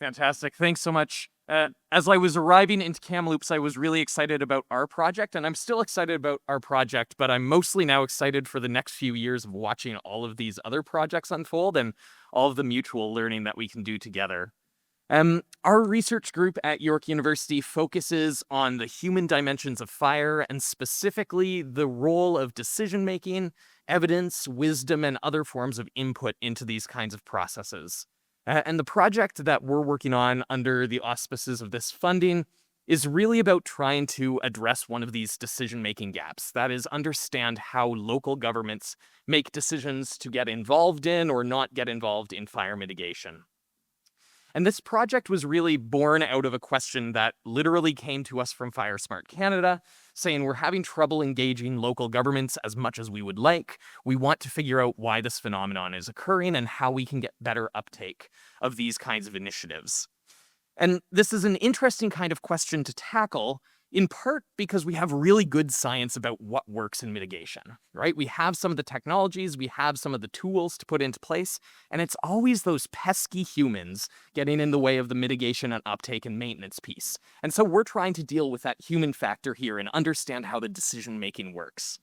Fantastic. Thanks so much. As I was arriving into Kamloops, I was really excited about our project, and I'm still excited about our project, but I'm mostly now excited for the next few years of watching all of these other projects unfold and all of the mutual learning that we can do together. Our research group at York University focuses on the human dimensions of fire and specifically the role of decision making, evidence, wisdom, and other forms of input into these kinds of processes. And the project that we're working on under the auspices of this funding is really about trying to address one of these decision making gaps. That is, understand how local governments make decisions to get involved in or not get involved in fire mitigation. And this project was really born out of a question that literally came to us from FireSmart Canada, saying we're having trouble engaging local governments as much as we would like. We want to figure out why this phenomenon is occurring and how we can get better uptake of these kinds of initiatives. And this is an interesting kind of question to tackle, in part because we have really good science about what works in mitigation, right? We have some of the technologies, we have some of the tools to put into place, and it's always those pesky humans getting in the way of the mitigation and uptake and maintenance piece. And so we're trying to deal with that human factor here and understand how the decision-making works.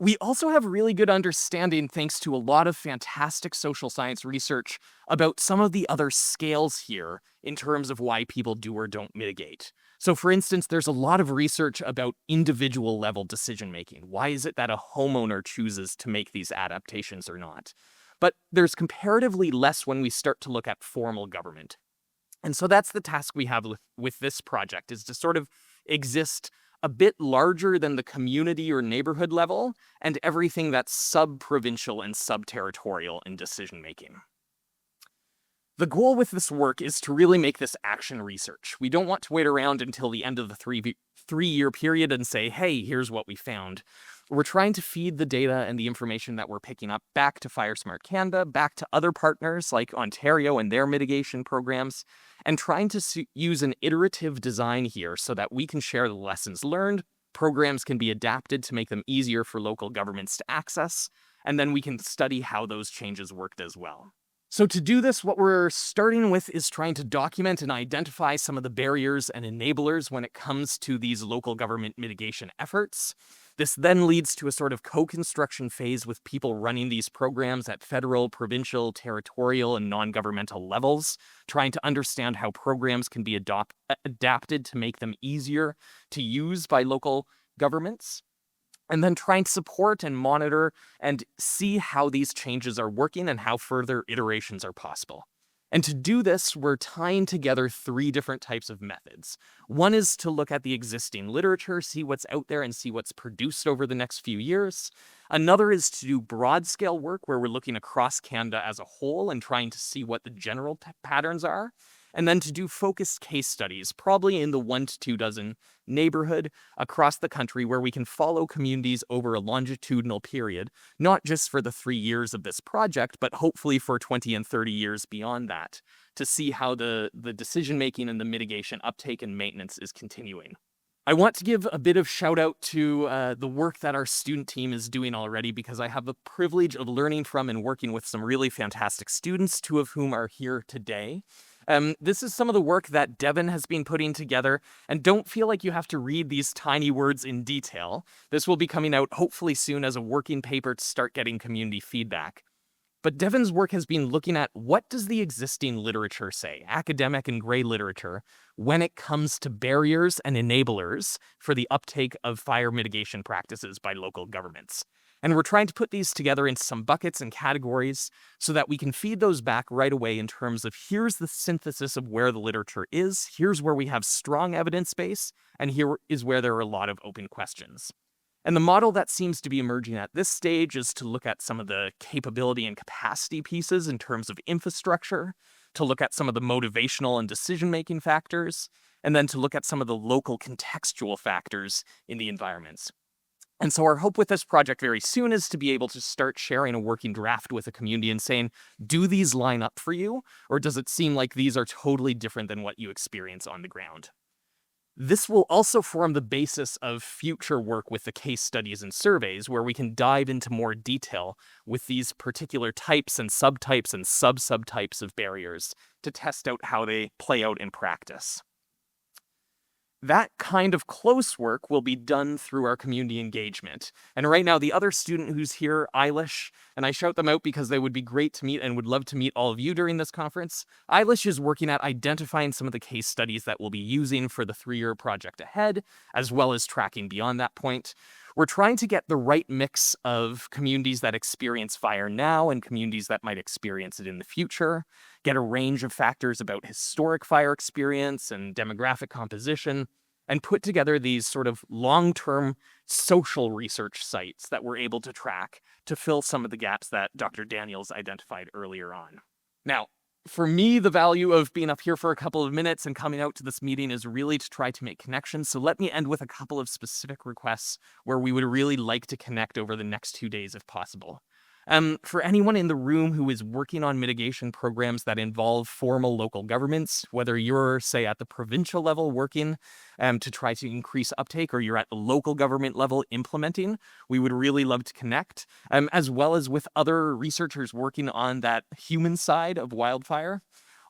We also have really good understanding, thanks to a lot of fantastic social science research, about some of the other scales here in terms of why people do or don't mitigate. So for instance, there's a lot of research about individual level decision making. Why is it that a homeowner chooses to make these adaptations or not? But there's comparatively less when we start to look at formal government. And so that's the task we have with this project, is to sort of exist a bit larger than the community or neighborhood level and everything that's sub-provincial and sub-territorial in decision making. The goal with this work is to really make this action research. We don't want to wait around until the end of the three-year period and say, hey, here's what we found. We're trying to feed the data and the information that we're picking up back to FireSmart Canada, back to other partners like Ontario and their mitigation programs, and trying to use an iterative design here so that we can share the lessons learned, programs can be adapted to make them easier for local governments to access, and then we can study how those changes worked as well. So to do this, what we're starting with is trying to document and identify some of the barriers and enablers when it comes to these local government mitigation efforts. This then leads to a sort of co-construction phase with people running these programs at federal, provincial, territorial, and non-governmental levels, trying to understand how programs can be adapted to make them easier to use by local governments, and then trying to support and monitor and see how these changes are working and how further iterations are possible. And to do this, we're tying together three different types of methods. One is to look at the existing literature, see what's out there, and see what's produced over the next few years. Another is to do broad-scale work where we're looking across Canada as a whole and trying to see what the general patterns are. And then to do focused case studies, probably in the 1 to 2 dozen neighborhood across the country where we can follow communities over a longitudinal period, not just for the 3 years of this project, but hopefully for 20 and 30 years beyond that, to see how the decision-making and the mitigation uptake and maintenance is continuing. I want to give a bit of shout out to the work that our student team is doing already, because I have the privilege of learning from and working with some really fantastic students, 2 of whom are here today. This is some of the work that Devin has been putting together, and don't feel like you have to read these tiny words in detail. This will be coming out hopefully soon as a working paper to start getting community feedback. But Devin's work has been looking at what does the existing literature say, academic and gray literature, when it comes to barriers and enablers for the uptake of fire mitigation practices by local governments. And we're trying to put these together into some buckets and categories so that we can feed those back right away in terms of here's the synthesis of where the literature is, here's where we have strong evidence base, and here is where there are a lot of open questions. And the model that seems to be emerging at this stage is to look at some of the capability and capacity pieces in terms of infrastructure, to look at some of the motivational and decision-making factors, and then to look at some of the local contextual factors in the environments. And so our hope with this project very soon is to be able to start sharing a working draft with a community and saying, do these line up for you? Or does it seem like these are totally different than what you experience on the ground? This will also form the basis of future work with the case studies and surveys, where we can dive into more detail with these particular types and subtypes and sub-subtypes of barriers to test out how they play out in practice. That kind of close work will be done through our community engagement. And right now, the other student who's here, Eilish, and I shout them out because they would be great to meet and would love to meet all of you during this conference. Eilish is working at identifying some of the case studies that we'll be using for the 3-year project ahead, as well as tracking beyond that point. We're trying to get the right mix of communities that experience fire now and communities that might experience it in the future, get a range of factors about historic fire experience and demographic composition, and put together these sort of long-term social research sites that we're able to track to fill some of the gaps that Dr. Daniels identified earlier on. Now, for me, the value of being up here for a couple of minutes and coming out to this meeting is really to try to make connections. So let me end with a couple of specific requests where we would really like to connect over the next 2 days if possible. For anyone in the room who is working on mitigation programs that involve formal local governments, whether you're, say, at the provincial level working to try to increase uptake, or you're at the local government level implementing, we would really love to connect, as well as with other researchers working on that human side of wildfire.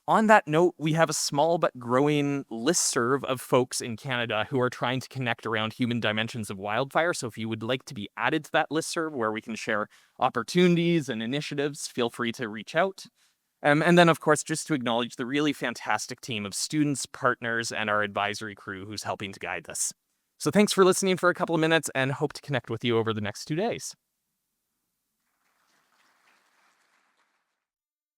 On that note, we have a small but growing listserv of folks in Canada who are trying to connect around human dimensions of wildfire. So if you would like to be added to that listserv where we can share opportunities and initiatives, feel free to reach out. And then, of course, just to acknowledge the really fantastic team of students, partners, and our advisory crew who's helping to guide this. So thanks for listening for a couple of minutes, and hope to connect with you over the next 2 days.